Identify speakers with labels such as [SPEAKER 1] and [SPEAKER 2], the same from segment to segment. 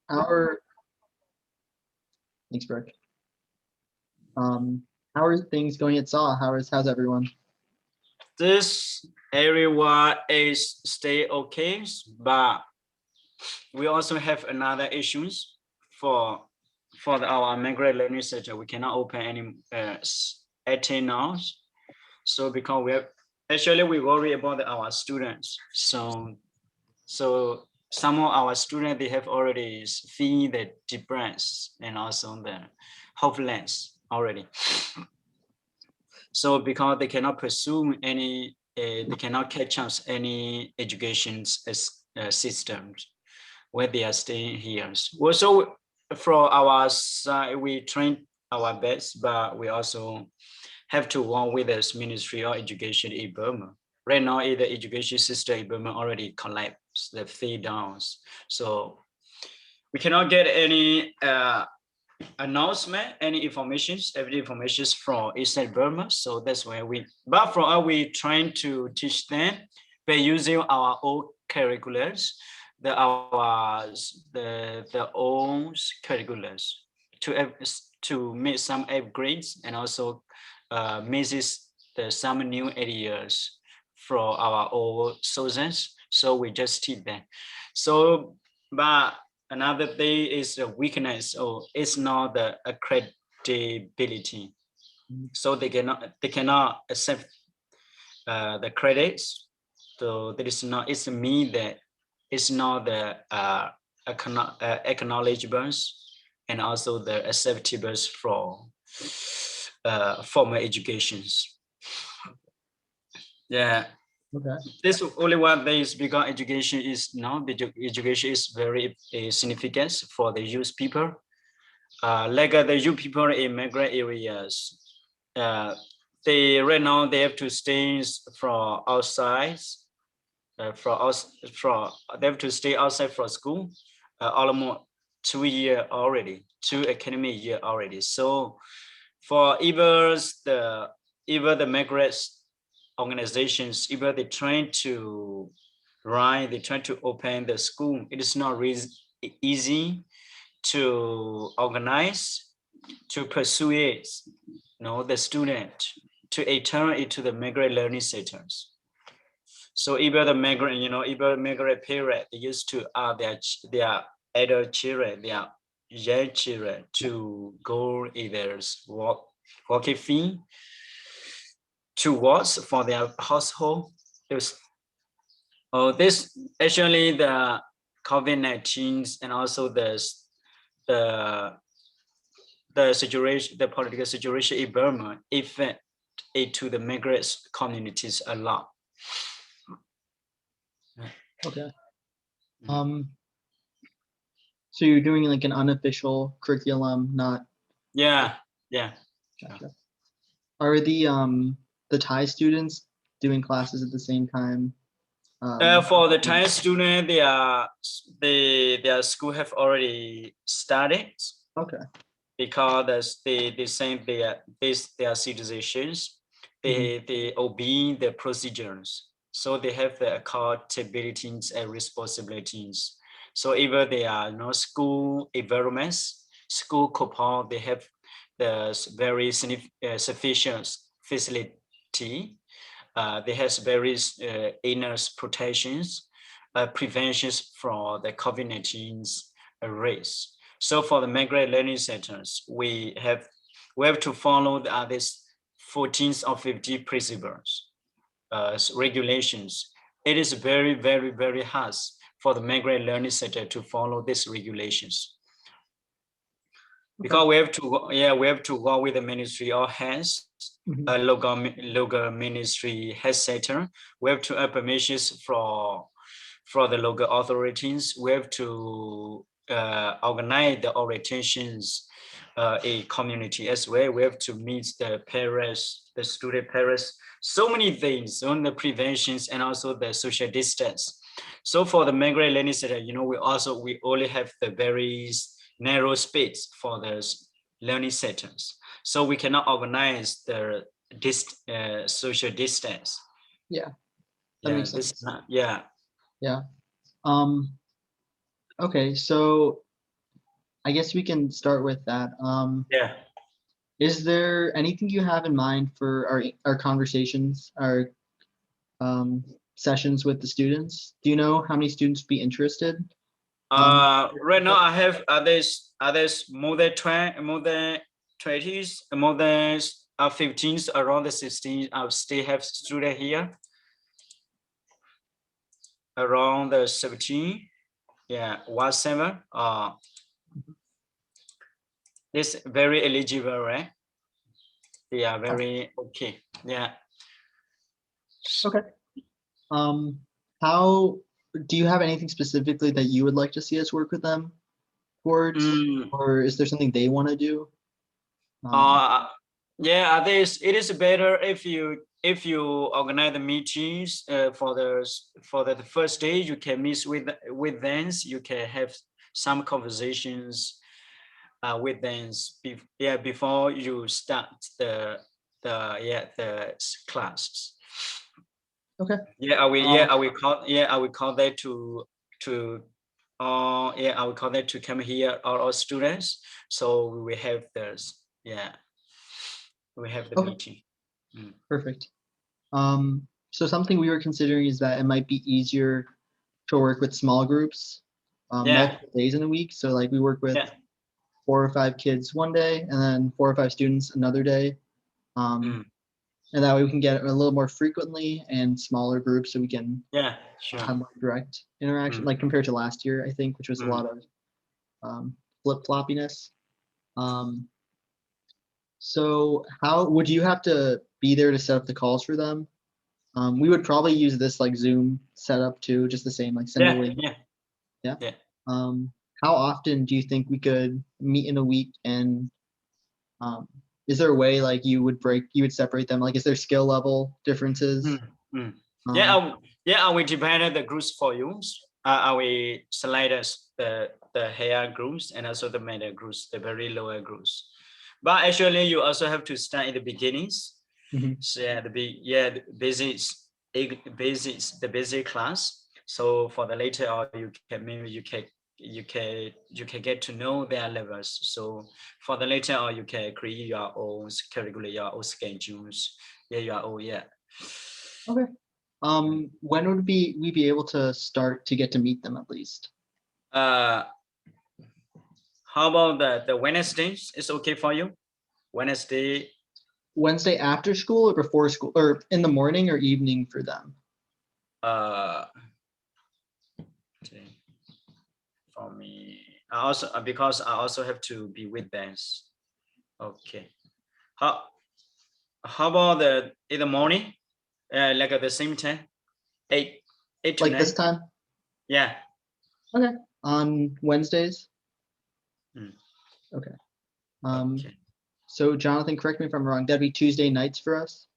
[SPEAKER 1] Our thanks, Brooke. How are things going at SAW? How's everyone?
[SPEAKER 2] This area is stay okay, but we also have another issues for our migrant learning center. We cannot open any ATL now. So because we worry about our students. So some of our students, they have already feel the depressed and also the hopeless already. So because they cannot pursue any, they cannot catch up any education systems where they are staying here. Also, from our side, we train our best, but we also have to work with the Ministry of Education in Burma. Right now, the education system in Burma already collapsed, the fee downs. So we cannot get any announcement, any information, every information from Eastern Burma. So that's where but for us, we trying to teach them by using our own curriculums, the own curriculums to make some upgrades and also misses some new ideas from our old sources. So we just teach them. So, but another thing is the weakness. So it's not the credibility. So they cannot accept the credits. So that is not. It's me that it's not the acknowledgements and also the acceptables from formal educations. Yeah.
[SPEAKER 1] Okay.
[SPEAKER 2] This only one thing is because education is now the education is very significant for the youth people. Like the youth people in migrant areas, they right now they have to stay from outside, they have to stay outside from school, almost 2 years already, 2 academic year already. So for even the migrants organizations, even they trying to open the school, it is not really easy to organize, to pursue it, the student to enter into the migrant learning centers. So even the migrant, even migrant parent, they used to their adult children, their young children to go either working fee towards for their household. This actually the COVID-19 and also the situation, the political situation in Burma affect it to the migrant communities a lot.
[SPEAKER 1] Okay. So you're doing like an unofficial curriculum, not.
[SPEAKER 2] Yeah.
[SPEAKER 1] Gotcha. Are the Thai students doing classes at the same time?
[SPEAKER 2] For the Thai student, their school have already started.
[SPEAKER 1] Okay.
[SPEAKER 2] Because they say they are citizens, they obey the procedures. So they have the accountabilities and responsibilities. So even they are school environments, school couple, they have the very sufficient facility. They have various inner protections, preventions from the COVID-19 race. So for the migrant learning centers, we have to follow this 14th or 50 principles, regulations. It is very, very, very hard for the migrant learning center to follow these regulations. Because we have to work with the Ministry of Health, local ministry health center. We have to have permissions from the local authorities. We have to organize the orientations a community as well. We have to meet the parents, the student parents, so many things on the preventions and also the social distance. So for the migrant learning center, we only have the very narrow space for the learning centers. So we cannot organize the social distance.
[SPEAKER 1] Yeah. That makes sense.
[SPEAKER 2] Yeah.
[SPEAKER 1] Okay, so I guess we can start with that.
[SPEAKER 2] Yeah.
[SPEAKER 1] Is there anything you have in mind for our conversations, our sessions with the students? Do you know how many students would be interested?
[SPEAKER 2] Right now I have others more than 20, more than 20s, more than 15s, around the 16. I still have student here around the 17. Yeah, 17. It's very eligible, right? They are very okay. Yeah.
[SPEAKER 1] Okay. How do you have anything specifically that you would like to see us work with them towards,
[SPEAKER 2] Mm,
[SPEAKER 1] or is there something they want to do?
[SPEAKER 2] uh, yeah, it is better if you organize the meetings for the first day. You can meet with them. You can have some conversations with them. Before you start the classes.
[SPEAKER 1] Okay.
[SPEAKER 2] I will call that to I will call that to come here, our students. So we have this, we have the
[SPEAKER 1] Okay.
[SPEAKER 2] meeting. Mm.
[SPEAKER 1] Perfect. So something we were considering is that it might be easier to work with small groups,
[SPEAKER 2] Yeah,
[SPEAKER 1] multiple days in a week. So like we work with
[SPEAKER 2] yeah,
[SPEAKER 1] 4 or 5 kids one day and then 4 or 5 students another day. Um,
[SPEAKER 2] mm,
[SPEAKER 1] and that way we can get a little more frequently and smaller groups so we can
[SPEAKER 2] yeah, sure.
[SPEAKER 1] have more direct interaction,
[SPEAKER 2] Mm,
[SPEAKER 1] like compared to last year, I think, which was a
[SPEAKER 2] mm.
[SPEAKER 1] lot of flip-floppiness. Um, so how would you have to be there to set up the calls for them? We would probably use this like Zoom setup too, just the same, like send a
[SPEAKER 2] Yeah,
[SPEAKER 1] link.
[SPEAKER 2] yeah,
[SPEAKER 1] Yeah.
[SPEAKER 2] yeah.
[SPEAKER 1] Um, how often do you think we could meet in a week? And um, is there a way like you would separate them? Like, is there skill level differences?
[SPEAKER 2] Mm, mm. Yeah,
[SPEAKER 1] Um,
[SPEAKER 2] I will prepare the groups for you. I will select the higher groups and also the middle groups, the very lower groups. But actually, you also have to start in the beginnings.
[SPEAKER 1] mhm.
[SPEAKER 2] So yeah, the basics, the basic class. So for the later on, you can maybe you can get to know their levels. So for the later on, you can create your own curriculum, your own schedules. Yeah, your own, yeah.
[SPEAKER 1] Okay. When would we be able to start to get to meet them at least?
[SPEAKER 2] Uh, how about the Wednesdays? It's okay for you? Wednesday,
[SPEAKER 1] Wednesday after school or before school or in the morning or evening for them?
[SPEAKER 2] uh, for me, I also because I also have to be with them. Okay. How how about in the morning? Like at the same time, 8 8 to
[SPEAKER 1] Like this
[SPEAKER 2] 9.
[SPEAKER 1] time?
[SPEAKER 2] Yeah.
[SPEAKER 1] Okay. On Wednesdays?
[SPEAKER 2] Mm,
[SPEAKER 1] Okay. Um,
[SPEAKER 2] okay.
[SPEAKER 1] so Jonathan, correct me if I'm wrong, that'd be Tuesday nights for us?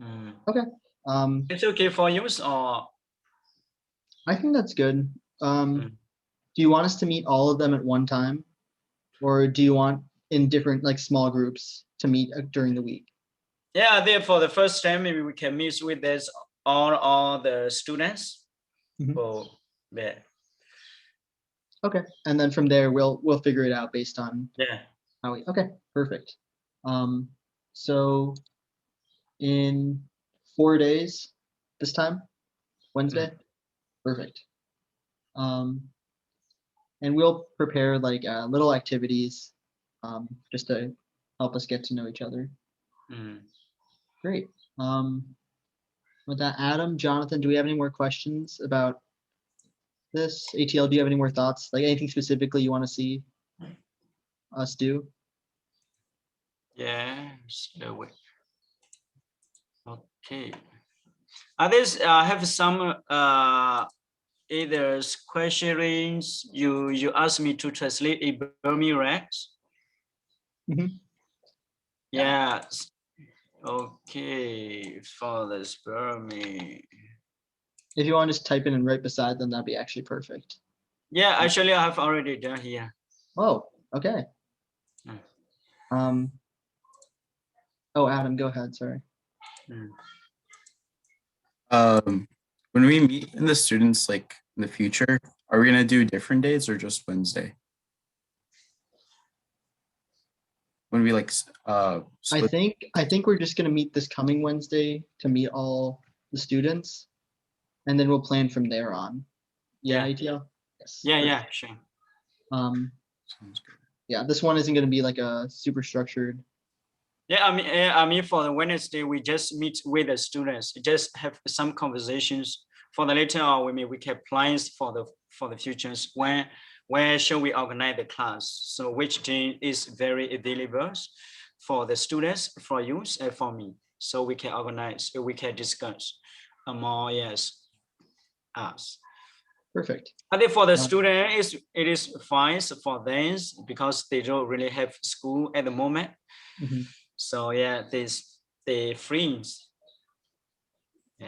[SPEAKER 2] Mm.
[SPEAKER 1] Okay. Um,
[SPEAKER 2] It's okay for you or
[SPEAKER 1] I think that's good.
[SPEAKER 2] mm.
[SPEAKER 1] Do you want us to meet all of them at one time? Or do you want in different like small groups to meet during the week?
[SPEAKER 2] Yeah, there for the first time maybe we can meet with this all the students.
[SPEAKER 1] Mhm.
[SPEAKER 2] For yeah,
[SPEAKER 1] Okay. And then from there we'll figure it out based on
[SPEAKER 2] yeah.
[SPEAKER 1] how we okay, perfect. Um, so in 4 days this time,
[SPEAKER 2] Mm,
[SPEAKER 1] Wednesday? Perfect. Um, and we'll prepare like little activities just to help us get to know each other.
[SPEAKER 2] mm.
[SPEAKER 1] Great. With that, Adam, Jonathan, do we have any more questions about this? ATL, do you have any more thoughts? Like anything specifically you want to see us do?
[SPEAKER 2] Yeah. Wait. Okay. Others have some either questions you ask me to translate in Burmese, right?
[SPEAKER 1] Mhm.
[SPEAKER 2] Yes. Okay, for the Burmese.
[SPEAKER 1] If you want to just type in and right beside them, that'd be actually perfect.
[SPEAKER 2] Yeah, actually, I have already done here.
[SPEAKER 1] Oh, okay.
[SPEAKER 2] Mm,
[SPEAKER 1] Um, oh, Adam, go ahead. Sorry.
[SPEAKER 2] mm.
[SPEAKER 3] When we meet the students like in the future, are we gonna do different days or just Wednesday? when we like
[SPEAKER 1] I
[SPEAKER 3] split?
[SPEAKER 1] think we're just gonna meet this coming Wednesday to meet all the students, and then we'll plan from there on. Yeah,
[SPEAKER 2] Yeah.
[SPEAKER 1] ATL? Yes.
[SPEAKER 2] Yeah,
[SPEAKER 1] perfect.
[SPEAKER 2] yeah, sure.
[SPEAKER 3] Sounds good.
[SPEAKER 1] Yeah, this one isn't gonna be like a super structured.
[SPEAKER 2] Yeah, I mean, for the Wednesday, we just meet with the students, just have some conversations. For the later on, we have plans for the futures. Where shall we organize the class? So which day is very available for the students, for you, and for me? So we can organize, we can discuss more. Yes, us.
[SPEAKER 1] Perfect.
[SPEAKER 2] I think for the
[SPEAKER 1] Um,
[SPEAKER 2] student, it is fine for them because they don't really have school at the moment.
[SPEAKER 1] mhm.
[SPEAKER 2] So yeah, they freeze.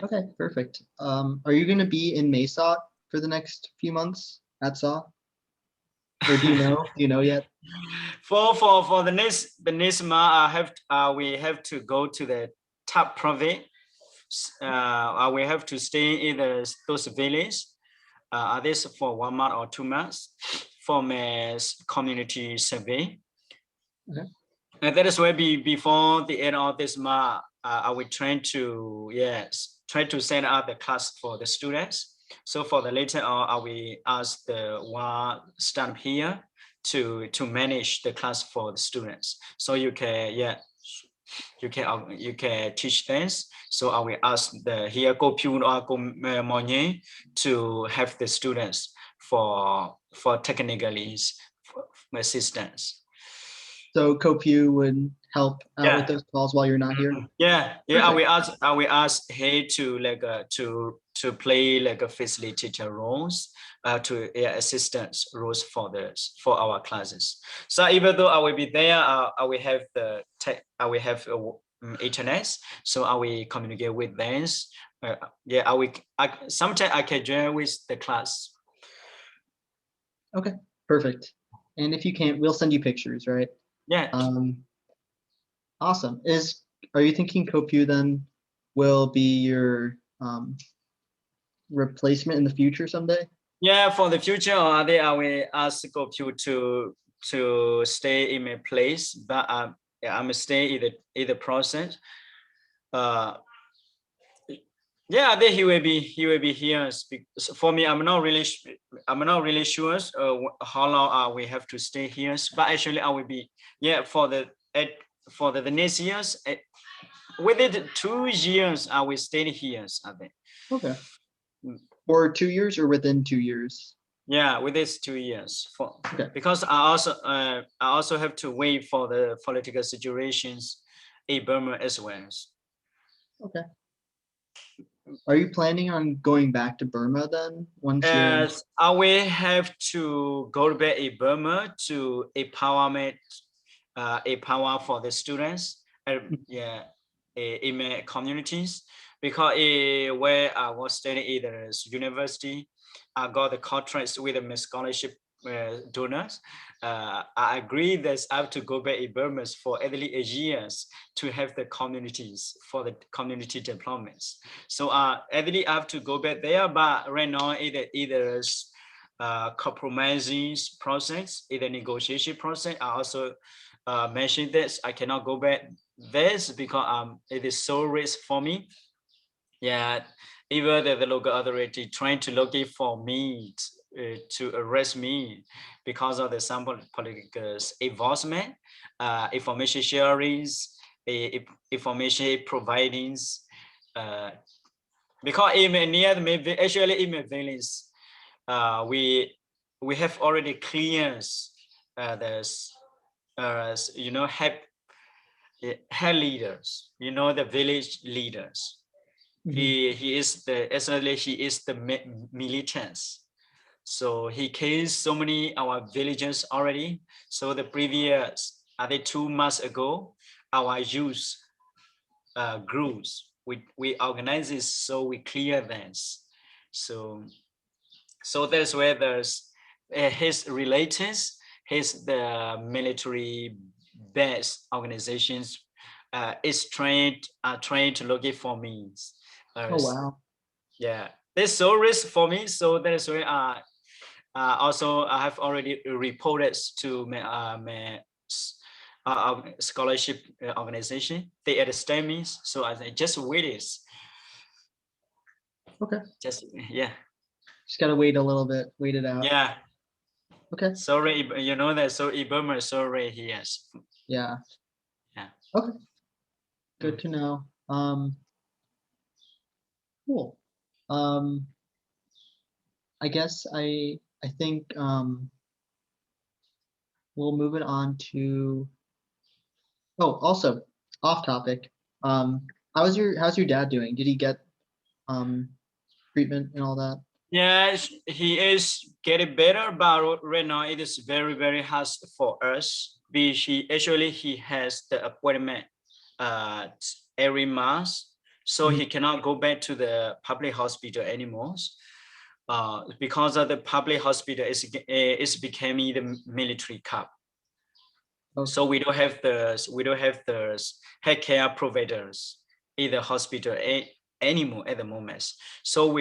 [SPEAKER 1] Okay, perfect. Are you gonna be in Mesa for the next few months at SAW? Or do you know? Do you know yet?
[SPEAKER 2] For the next month, we have to go to the top province. We have to stay in those villages. Are this for 1 month or 2 months for my community survey.
[SPEAKER 1] Okay.
[SPEAKER 2] And that is why before the end of this month, I will try to set up the class for the students. So for the later on, I will ask the one staff here to manage the class for the students. So you can teach them. So I will ask the here Go Pune or Go Monye to have the students for technically assistance.
[SPEAKER 1] So Copu would help out with
[SPEAKER 2] Yeah.
[SPEAKER 1] those calls while you're not here?
[SPEAKER 2] Yeah.
[SPEAKER 1] Perfect.
[SPEAKER 2] I will ask hey to like to play like a facilitator roles, to assistance roles for our classes. So even though I will be there, I will have internet, so I will communicate with them. Sometimes I can join with the class.
[SPEAKER 1] Okay, perfect. And if you can't, we'll send you pictures, right?
[SPEAKER 2] Yeah.
[SPEAKER 1] Awesome. Are you thinking Copu then will be your replacement in the future someday?
[SPEAKER 2] Yeah, for the future, I will ask Gopu to stay in my place, but I'm stay in the process. Yeah, I think he will be here. For me, I'm not really sure how long we have to stay here. But actually, I will be for the next years. Within 2 years, I will stay here. I think.
[SPEAKER 1] Okay. For 2 years or within 2 years?
[SPEAKER 2] Yeah, within 2 years.
[SPEAKER 1] Okay.
[SPEAKER 2] Because I also have to wait for the political situations in Burma as well.
[SPEAKER 1] Okay. Are you planning on going back to Burma then once you're?
[SPEAKER 2] I will have to go back in Burma to empower for the students. In my communities, because where I was studying in the university, I got the contracts with the scholarship donors. I agree that I have to go back in Burma for at least a year to have the communities for the community deployments. So at least I have to go back there, but right now either compromising process, either negotiation process. I also mentioned this. I cannot go back this because it is so risk for me. Yeah, even the local authority trying to locate for me to arrest me because of the some political involvement, information sharing, information providing. Because actually in my village, we have already cleared this head leaders, the village leaders. He is the militants. So he killed so many our villagers already. So the previous, 2 months ago, our youth groups, we organize this, so we clear them. So that's where there's his relatives, the military base organizations is trained to locate for me.
[SPEAKER 1] Oh wow.
[SPEAKER 2] Yeah, there's so risk for me. So that is why also I have already reported to my scholarship organization. They extend me, so I say just wait this.
[SPEAKER 1] Okay.
[SPEAKER 2] Just yeah.
[SPEAKER 1] Just gotta wait a little bit, wait it out.
[SPEAKER 2] Yeah.
[SPEAKER 1] Okay.
[SPEAKER 2] Sorry, you know that. So Ibermer, sorry, he has.
[SPEAKER 1] Yeah.
[SPEAKER 2] Yeah.
[SPEAKER 1] Okay. Good to know. Cool. I guess I think we'll move it on to. Oh, also off topic. How's your dad doing? Did he get treatment and all that?
[SPEAKER 2] Yes, he is getting better, but right now it is very, very hard for us. He has the appointment every month, so he cannot go back to the public hospital anymore. Because of the public hospital is becoming the military cup.
[SPEAKER 1] Okay.
[SPEAKER 2] So we don't have the healthcare providers in the hospital anymore at the moment. So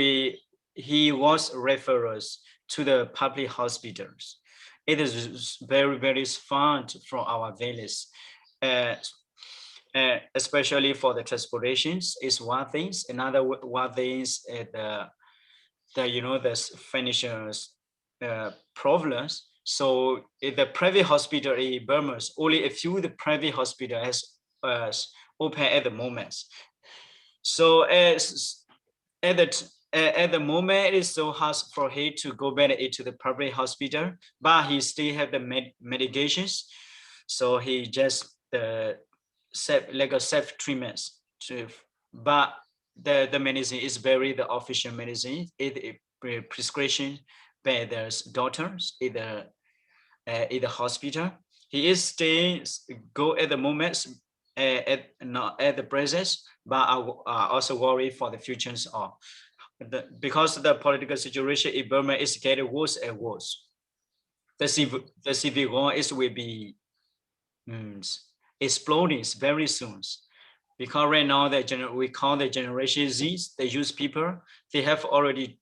[SPEAKER 2] he was referred to the public hospitals. It is very, very fun from our village. Especially for the transportations is one thing. Another one thing is the financial problems. So in the private hospital in Burma, only a few the private hospital has open at the moment. So at the moment, it is so hard for him to go back into the private hospital, but he still have the medications. So he just like a self treatments. But the medicine is very the official medicine. It prescription by the doctors in the hospital. He is staying go at the moment not at the present, but I also worry for the futures of because the political situation in Burma is getting worse and worse. The civil war will be exploding very soon. Because right now we call the Generation Z, the youth people, they have already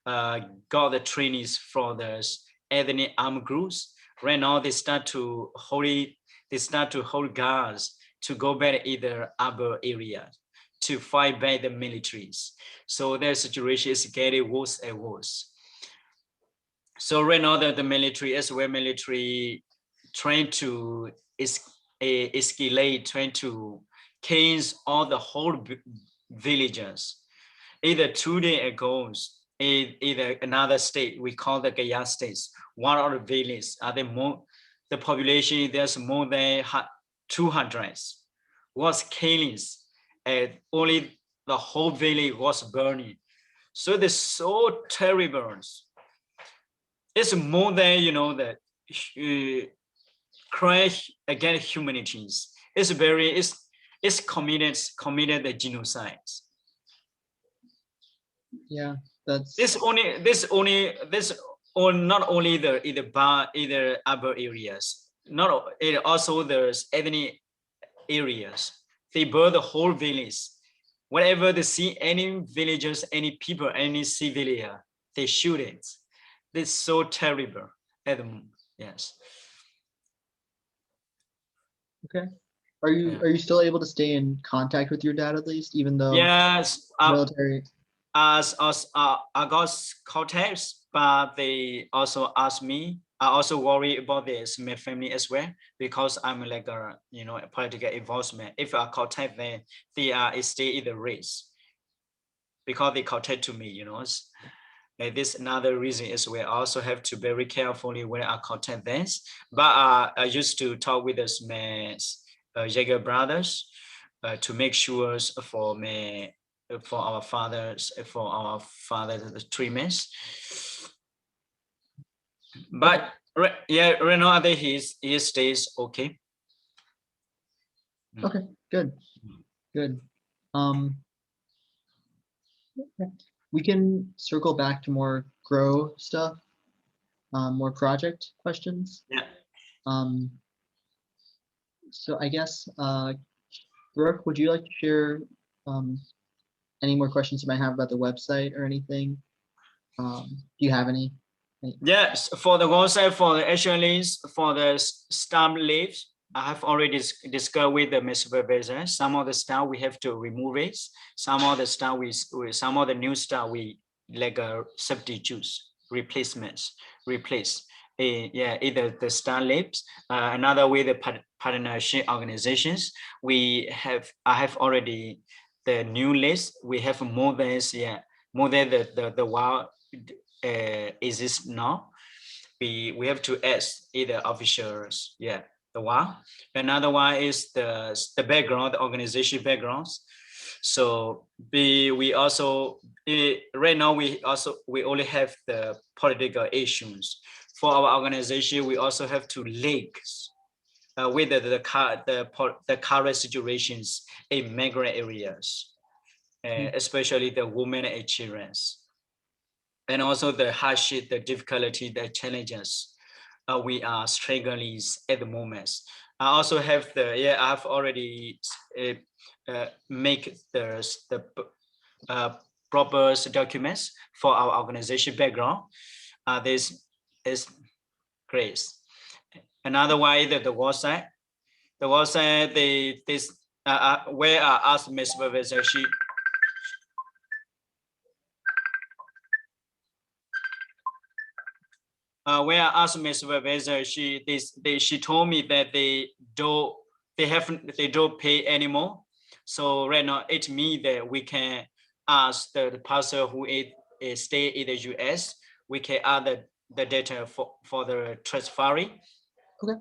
[SPEAKER 2] got the trainees from the ethnic armed groups. Right now they start to hold guards to go back either other areas to fight back the militaries. So their situation is getting worse and worse. So right now the military as well, military trying to escalate, trying to case all the whole villages. Either 2 days ago, either another state, we call the Gaya states, one of the villages, the population, there's more than 200, was killings, and only the whole village was burning. So it's so terrible. It's more than, the crime against humanities. It's committed the genocide.
[SPEAKER 1] Yeah, that's
[SPEAKER 2] This not only either other areas, it also there's ethnic areas. They burn the whole village. Whenever they see any villagers, any people, any civilian, they shoot it. This is so terrible at the moment. Yes.
[SPEAKER 1] okay. Are you still able to stay in contact with your dad at least, even though
[SPEAKER 2] Yes.
[SPEAKER 1] military?
[SPEAKER 2] As I got contacts, but they also asked me. I also worry about this my family as well because I'm like a a political involvement. If I contact them, they are stay in the race because they contact to me. And this another reason is we also have to very carefully when I contact them. But I used to talk with my younger brothers to make sure for me for our father's treatments. But right now he stays okay.
[SPEAKER 1] Okay, good. Okay. We can circle back to more grow stuff, more project questions.
[SPEAKER 2] Yeah.
[SPEAKER 1] So I guess, Brooke, would you like to share any more questions you might have about the website or anything? Do you have any?
[SPEAKER 2] Yes, for the website, for the HLAs, for the stamp leaves, I have already discussed with the supervisor. Some of the stuff we have to remove it. Some of the stuff some of the new stuff we like substitutes, replacements, replace. Yeah, either the star lips, another way the partnership organizations. I have already the new list. We have more than more than the while exists now. We have to add either officials, the one. Another one is the background, the organization backgrounds. So we also right now we only have the political issues. For our organization, we also have to link with the current situations in migrant areas, especially the women and children, and also the hardship, the difficulty, the challenges we are struggling at the moment. I also have I've already make the proper documents for our organization background. This is great. Another way that the website, where I asked Ms. Supervisor, where I asked Ms. Supervisor, she told me that they don't pay anymore. So right now it means that we can ask the person who is stay in the US, we can add the data for the transferring.
[SPEAKER 1] Okay.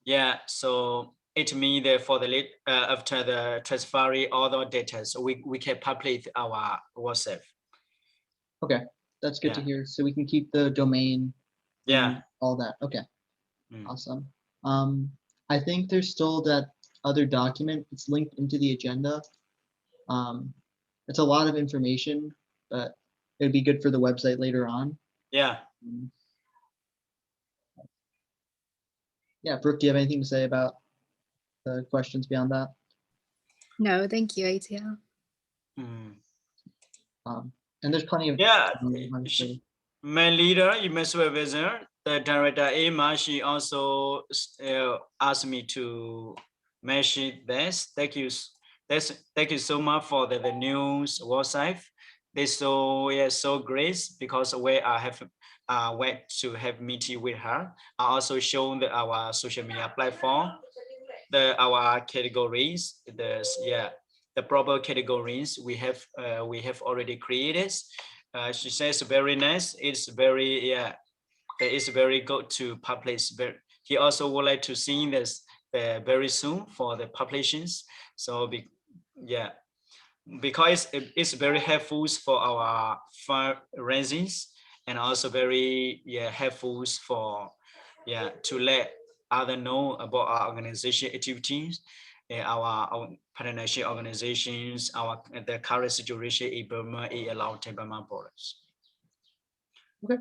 [SPEAKER 2] Yeah, so it means that for the after the transferring all the data, so we can publish our WhatsApp.
[SPEAKER 1] Okay, that's good to hear. So we can keep the domain.
[SPEAKER 2] Yeah.
[SPEAKER 1] All that. Okay. Awesome. I think there's still that other document. It's linked into the agenda. It's a lot of information, but it'd be good for the website later on.
[SPEAKER 2] Yeah.
[SPEAKER 1] Yeah, Brooke, do you have anything to say about the questions beyond that?
[SPEAKER 4] No, thank you, ATL.
[SPEAKER 1] And there's plenty of
[SPEAKER 2] my leader, my supervisor, the director Emma, she also asked me to mention this. Thank you so much for the news website. They so great because where I have went to have meeting with her. I also shown our social media platform, our categories, the proper categories we have already created. She says very nice. It's very good to publish. He also would like to see this very soon for the publications. So because it's very helpful for our fundraisings and also very helpful for to let others know about our organization activities, our partnership organizations, the current situation in Burma, allow Burma borders.
[SPEAKER 1] Okay.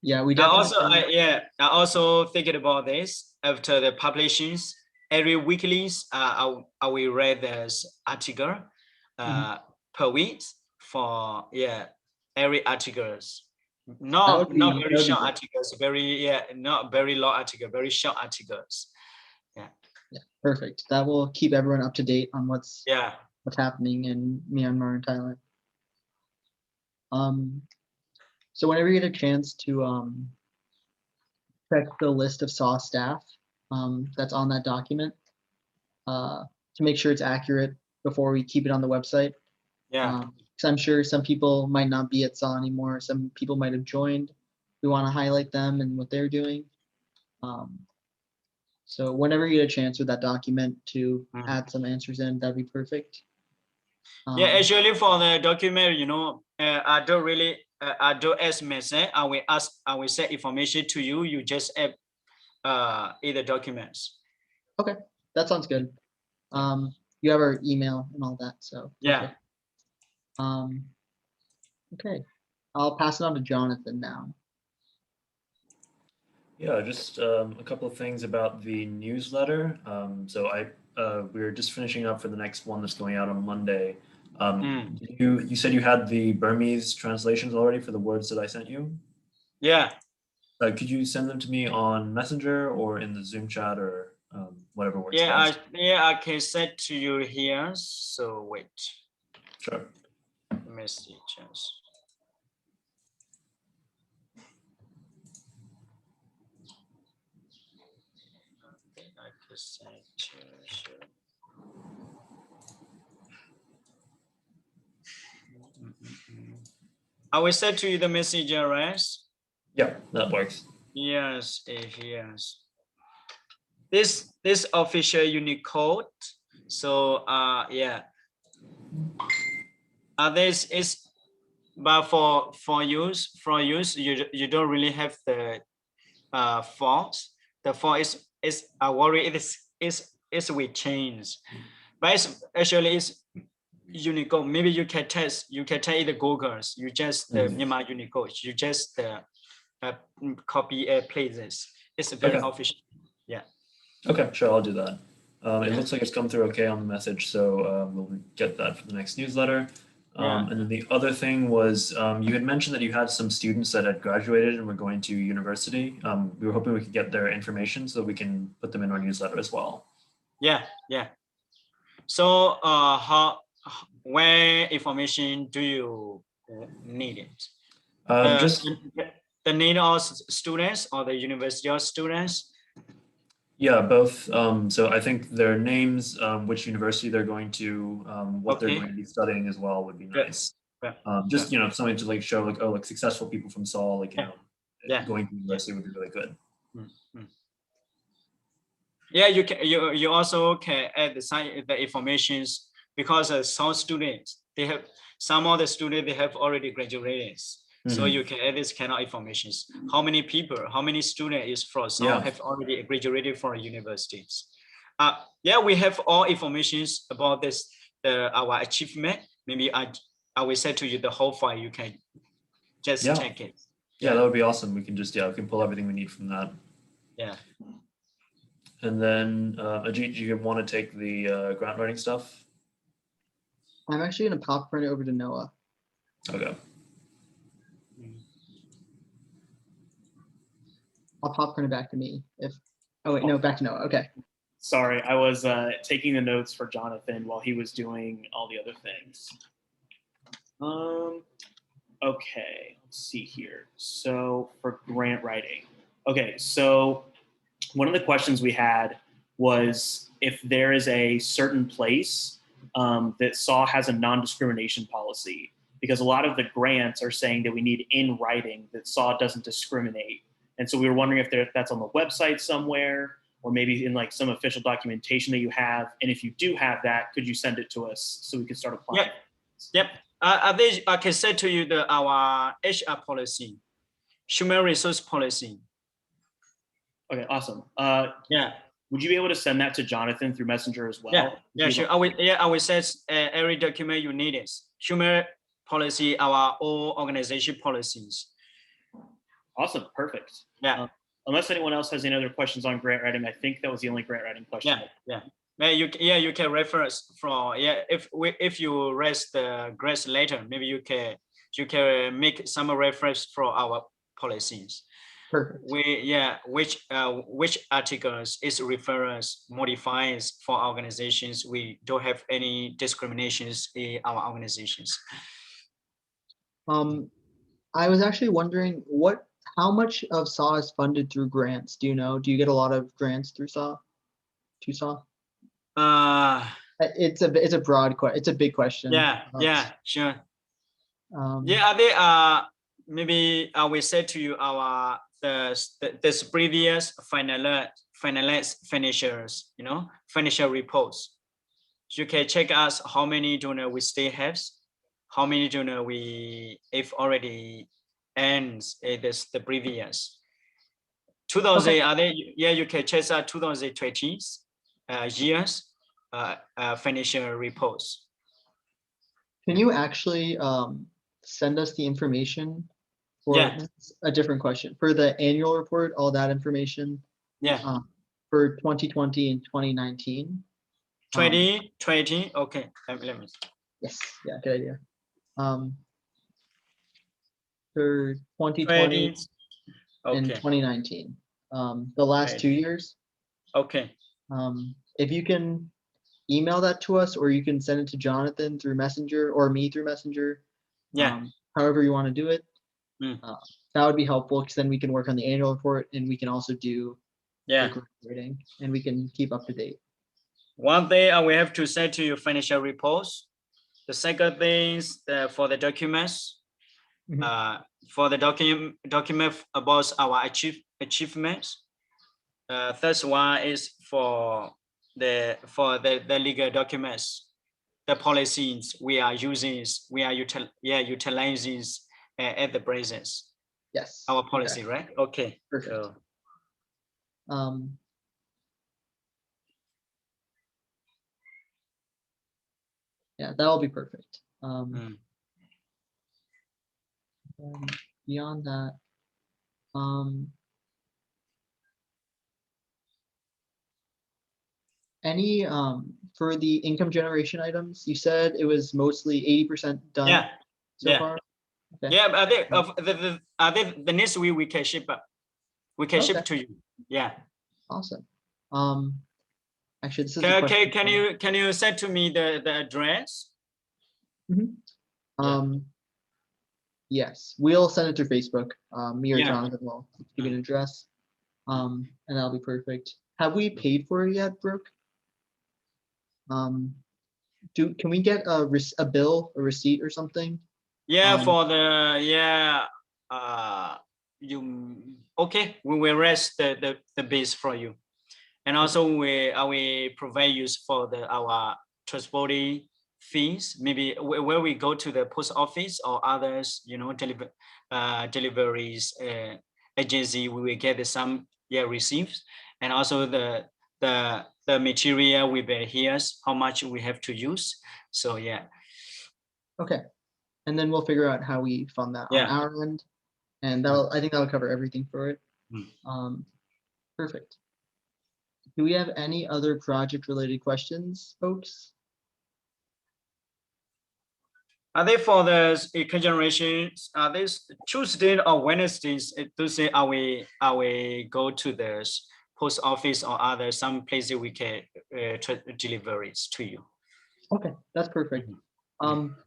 [SPEAKER 1] Yeah, we definitely.
[SPEAKER 2] I also thinking about this after the publications. Every weekly, I will read this article per week for every articles. Not very short articles, not very long article, very short articles. Yeah,
[SPEAKER 1] perfect. That will keep everyone up to date on what's happening in Myanmar and Thailand. So whenever you get a chance to check the list of SAW staff that's on that document to make sure it's accurate before we keep it on the website.
[SPEAKER 2] Yeah.
[SPEAKER 1] Because I'm sure some people might not be at SAW anymore. Some people might have joined. We want to highlight them and what they're doing. So whenever you get a chance with that document to add some answers in, that'd be perfect.
[SPEAKER 2] Actually for the document, I don't really, I don't ask message. I will send information to you. You just add either documents.
[SPEAKER 1] Okay, that sounds good. You have our email and all that, so perfect. Okay, I'll pass it on to Jonathan now.
[SPEAKER 5] Yeah, just a couple of things about the newsletter. So we're just finishing up for the next one that's going out on Monday. You said you had the Burmese translations already for the words that I sent you?
[SPEAKER 2] Yeah.
[SPEAKER 5] Could you send them to me on Messenger or in the Zoom chat or whatever works
[SPEAKER 2] Yeah,
[SPEAKER 5] best.
[SPEAKER 2] I can send to you here. So wait,
[SPEAKER 5] Sure.
[SPEAKER 2] let me see just. I can send to you. I will send to you the message address.
[SPEAKER 5] Yeah, that works.
[SPEAKER 2] Yes, yes. This official Unicode. So yeah. This is, but for use you don't really have the font. The font is a worry. It is we change, but it's actually it's Unicode. Maybe you can test. You can test the Google's. You just the Myanmar Unicode. You just copy places. It's very
[SPEAKER 5] Okay.
[SPEAKER 2] official. Yeah.
[SPEAKER 5] Okay, sure, I'll do that. It
[SPEAKER 2] Yeah.
[SPEAKER 5] looks like it's come through okay on the message, so we'll get that for the next newsletter.
[SPEAKER 2] Yeah.
[SPEAKER 5] And then the other thing was you had mentioned that you had some students that had graduated and were going to university. We were hoping we could get their information so we can put them in our newsletter as well.
[SPEAKER 2] Yeah. Yeah. So where information do you need it?
[SPEAKER 5] Just
[SPEAKER 2] The need of students or the university of students?
[SPEAKER 5] yeah, both. So I think their names, which university they're going to, what they're
[SPEAKER 2] Okay.
[SPEAKER 5] going to be studying as well would be
[SPEAKER 2] Good.
[SPEAKER 5] nice.
[SPEAKER 2] Yeah.
[SPEAKER 5] Just something to like show like, oh, like successful people from Seoul, like
[SPEAKER 2] Yeah.
[SPEAKER 5] going to university would be really good.
[SPEAKER 2] Yeah, you can. You also can add the informations because some students they have some of the students they have already graduated. So you can add this kind of information. How many people, how many students is from some have already graduated from universities. Yeah, we have all informations about this, our achievement. Maybe I will say to you the whole file. You can just check it.
[SPEAKER 5] Yeah, that would be awesome. We can just we can pull everything we need from that.
[SPEAKER 2] Yeah.
[SPEAKER 5] And then Ajit, do you want to take the grant writing stuff?
[SPEAKER 1] I'm actually gonna popcorn it over to Noah.
[SPEAKER 5] Okay.
[SPEAKER 1] I'll popcorn it back to me if. Oh wait, no, back to Noah. Okay.
[SPEAKER 6] Sorry, I was taking the notes for Jonathan while he was doing all the other things. Okay, let's see here. So for grant writing. Okay, so one of the questions we had was if there is a certain place that SAW has a non-discrimination policy, because a lot of the grants are saying that we need in writing that SAW doesn't discriminate. And so we were wondering if that's on the website somewhere, or maybe in like some official documentation that you have. And if you do have that, could you send it to us so we could start applying?
[SPEAKER 2] Yep. I can say to you our HR policy, human resource policy.
[SPEAKER 6] Okay, awesome.
[SPEAKER 2] Yeah.
[SPEAKER 6] Would you be able to send that to Jonathan through Messenger as well?
[SPEAKER 2] Yeah, sure. I will send every document you need is human policy, our all organization policies.
[SPEAKER 6] Awesome, perfect.
[SPEAKER 2] Yeah.
[SPEAKER 6] Unless anyone else has any other questions on grant writing, I think that was the only grant writing question.
[SPEAKER 2] Yeah. You can reference from if you raise the grants later, maybe you can make some reference from our policies.
[SPEAKER 1] Perfect.
[SPEAKER 2] Which articles is reference modifies for organizations. We don't have any discriminations in our organizations.
[SPEAKER 1] I was actually wondering how much of SAW is funded through grants? Do you know? Do you get a lot of grants through SAW? To SAW? It's a broad question. It's a big question.
[SPEAKER 2] Yeah, sure. Maybe I will say to you this previous finalist finishers, finisher reports. You can check us how many donor we still have, how many donor we if already ends the previous 2000.
[SPEAKER 1] Okay.
[SPEAKER 2] You can check out 2020 years finisher reports.
[SPEAKER 1] Can you actually send us the information? A different question for the annual report, all that information.
[SPEAKER 2] Yeah.
[SPEAKER 1] For 2020 and 2019.
[SPEAKER 2] 2020. Okay. Let me.
[SPEAKER 1] Yes. Yeah. Good idea. For 2020 and 2019. The last 2 years.
[SPEAKER 2] Okay.
[SPEAKER 1] If you can email that to us, or you can send it to Jonathan through Messenger or me through Messenger.
[SPEAKER 2] Yeah.
[SPEAKER 1] However you want to do it.
[SPEAKER 2] Mm.
[SPEAKER 1] That would be helpful because then we can work on the annual report and we can also do the
[SPEAKER 2] Yeah.
[SPEAKER 1] grant rating and we can keep up to date.
[SPEAKER 2] One thing I will have to say to you, financial reports. The second thing is for the documents.
[SPEAKER 1] Mhm.
[SPEAKER 2] For the document about our achievements. Third one is for the legal documents, the policies we are using, utilizing at the present.
[SPEAKER 1] Yes.
[SPEAKER 2] Our policy, right? Okay.
[SPEAKER 1] Perfect.
[SPEAKER 2] So,
[SPEAKER 1] Yeah, that'll be perfect.
[SPEAKER 2] mm.
[SPEAKER 1] And beyond that, any for the income generation items, you said it was mostly 80% done
[SPEAKER 2] Yeah.
[SPEAKER 1] so
[SPEAKER 2] Yeah.
[SPEAKER 1] far. Okay.
[SPEAKER 2] Yeah, I think of the next week we can ship up. We can ship
[SPEAKER 1] Okay.
[SPEAKER 2] to you. Yeah.
[SPEAKER 1] Awesome. Actually, this is a question.
[SPEAKER 2] Can you send to me the address?
[SPEAKER 1] Yes, we'll send it through Facebook. Me or
[SPEAKER 2] Yeah.
[SPEAKER 1] Jonathan will give you an address. And that'll be perfect. Have we paid for it yet, Brooke? Can we get a bill, a receipt or something?
[SPEAKER 2] Yeah, for the you okay, we will rest the base for you. And also I will provide you for our transporting fees, maybe where we go to the post office or others, deliveries agency, we will get some receipts, and also the material we bear here, how much we have to use. So yeah.
[SPEAKER 1] Okay, and then we'll figure out how we fund that on our end, and I think that'll cover everything for it. Perfect. Do we have any other project-related questions, folks?
[SPEAKER 2] Are they for the generation? Are this Tuesday or Wednesdays? Tuesday, are we go to the post office or other some places we can deliveries to you?
[SPEAKER 1] Okay, that's perfect.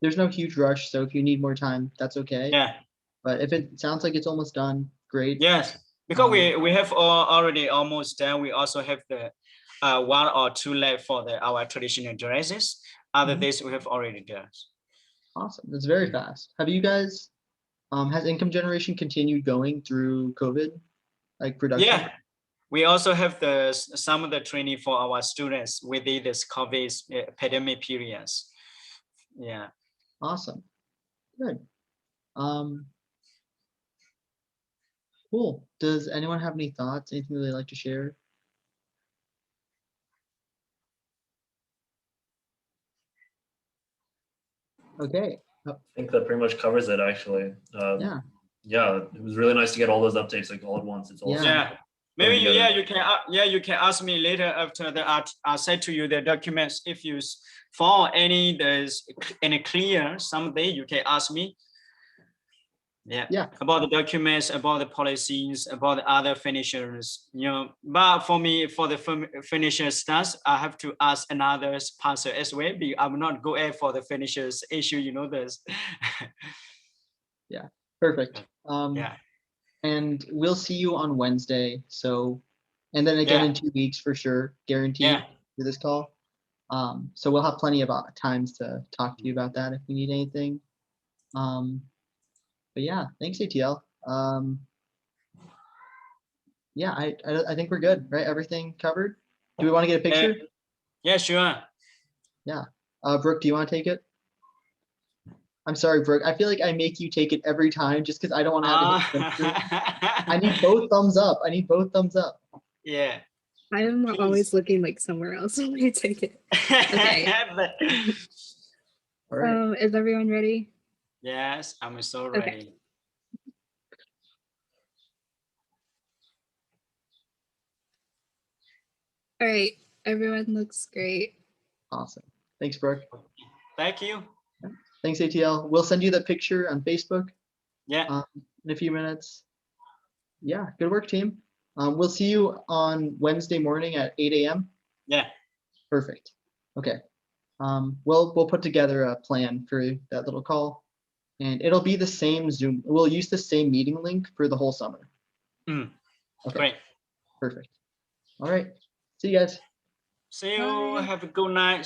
[SPEAKER 1] There's no huge rush, so if you need more time, that's okay.
[SPEAKER 2] Yeah.
[SPEAKER 1] But if it sounds like it's almost done, great.
[SPEAKER 2] Yes, because we have already almost done. We also have the 1 or 2 left for our traditional dresses. Other days we have already done.
[SPEAKER 1] Awesome, that's very fast. Have you guys, has income generation continued going through COVID, like production?
[SPEAKER 2] Yeah, we also have some of the training for our students within this COVID pandemic periods. Yeah.
[SPEAKER 1] Awesome, good. Cool. Does anyone have any thoughts, anything they'd like to share? Okay.
[SPEAKER 5] I think that pretty much covers it, actually.
[SPEAKER 1] Yeah.
[SPEAKER 5] Yeah, it was really nice to get all those updates like all at once. It's awesome.
[SPEAKER 2] Yeah. Maybe
[SPEAKER 5] together.
[SPEAKER 2] you can ask me later after I'll say to you the documents. If you found any clear someday, you can ask me. Yeah. About the documents, about the policies, about the other finishers. But for me, for the finisher stuff, I have to ask another sponsor as well. I will not go ahead for the finishers issue. This.
[SPEAKER 1] Yeah. Perfect.
[SPEAKER 2] Yeah.
[SPEAKER 1] And we'll see you on Wednesday. So, and then again in 2 weeks for sure, guaranteed for this call. So we'll have plenty of times to talk to you about that if we need anything. But yeah, thanks ATL. Yeah, I think we're good, right? Everything covered. Do we want to get a picture?
[SPEAKER 2] Yeah, sure.
[SPEAKER 1] Yeah. Brooke, do you want to take it? I'm sorry, Brooke. I feel like I make you take it every time just because I don't want to have to hit censor. I need both thumbs up. I need both thumbs up.
[SPEAKER 2] Yeah.
[SPEAKER 4] I'm always looking like somewhere else when I take it. Okay.
[SPEAKER 1] All right.
[SPEAKER 4] Is everyone ready?
[SPEAKER 2] Yes, I'm so ready.
[SPEAKER 4] Okay. All right, everyone looks great.
[SPEAKER 1] Awesome. Thanks, Brooke.
[SPEAKER 2] Thank you.
[SPEAKER 1] Thanks, ATL. We'll send you the picture on Facebook.
[SPEAKER 2] Yeah.
[SPEAKER 1] In a few minutes. Yeah, good work, team. We'll see you on Wednesday morning at 8 a.m.
[SPEAKER 2] Yeah.
[SPEAKER 1] Perfect. Okay. We'll put together a plan for that little call, and it'll be the same Zoom. We'll use the same meeting link for the whole summer.
[SPEAKER 2] Mm.
[SPEAKER 1] Okay.
[SPEAKER 2] Great.
[SPEAKER 1] Perfect. All right. See you guys.
[SPEAKER 2] See you.
[SPEAKER 4] Bye.
[SPEAKER 2] Have a good night.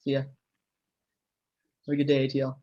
[SPEAKER 1] See ya. Have a good day, ATL.